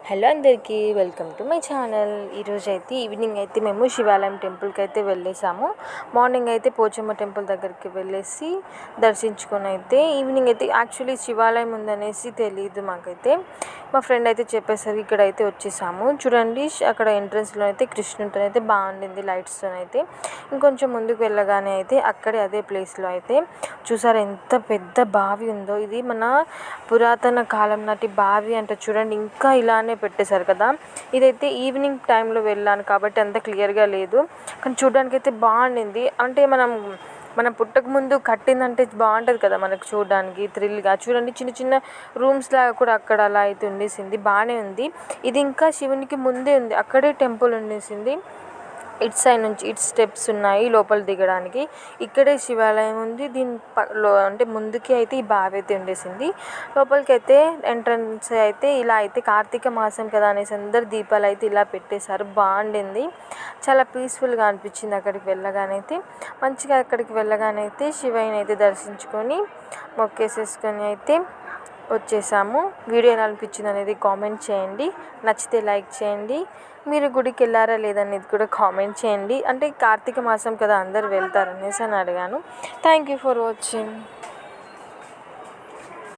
Hello అందరికీ, welcome to my channel. ఈరోజు అయితే ఈవినింగ్ అయితే మేము శివాలయం టెంపుల్కి అయితే వెళ్ళేసాము. మార్నింగ్ అయితే పోచమ్మ టెంపుల్ దగ్గరికి వెళ్ళేసి దర్శించుకొని అయితే ఈవినింగ్ అయితే యాక్చువల్లీ శివాలయం ఉందనేసి తెలియదు మాకైతే. మా ఫ్రెండ్ అయితే చెప్పేసరికి ఇక్కడ అయితే వచ్చేసాము. చూడండి, అక్కడ ఎంట్రన్స్లో అయితే కృష్ణుడితో అయితే బాగుండింది లైట్స్తో అయితే. ఇంకొంచెం ముందుకు వెళ్ళగానే అయితే అక్కడే అదే ప్లేస్లో అయితే చూసారు ఎంత పెద్ద బావి ఉందో. ఇది మన పురాతన కాలం నాటి బావి అంట. చూడండి, ఇంకా ఇలానే పెట్టేశారు కదా. ఇదైతే ఈవినింగ్ టైంలో వెళ్ళాను కాబట్టి అంత క్లియర్గా లేదు, కానీ చూడడానికి అయితే బాగుండింది. అంటే మనం పుట్టక ముందు కట్టిందంటే బాగుంటుంది కదా మనకు చూడడానికి థ్రిల్గా. చూడండి, చిన్న చిన్న రూమ్స్ లాగా కూడా అక్కడ అలా అయితే ఉండేసింది, బాగానే ఉంది. ఇది ఇంకా శివునికి ముందే ఉంది, అక్కడే టెంపుల్ ఉండేసింది. ఇటు సైడ్ నుంచి ఇటు స్టెప్స్ ఉన్నాయి లోపల దిగడానికి. ఇక్కడే శివాలయం ఉంది. అంటే ముందుకి అయితే ఈ బావి అయితే ఉండేసింది. లోపలికి అయితే ఎంట్రన్స్ అయితే ఇలా అయితే కార్తీక మాసం కదా అనేసి అందరు దీపాలు అయితే ఇలా పెట్టేశారు, బాగుండింది. చాలా పీస్ఫుల్గా అనిపించింది అక్కడికి వెళ్ళగానైతే. మంచిగా అక్కడికి వెళ్ళగానైతే శివయ్యని అయితే దర్శించుకొని మొక్కేసేసుకొని అయితే వచ్చేసాము. వీడియో ఎలా అనిపించింది అనేది కామెంట్ చేయండి, నచ్చితే లైక్ చేయండి. మీరు గుడికి వెళ్ళారా లేదనేది కూడా కామెంట్ చేయండి. అంటే కార్తీక మాసం కదా అందరు వెళ్తారనేసి అని అడిగాను. Thank you for watching.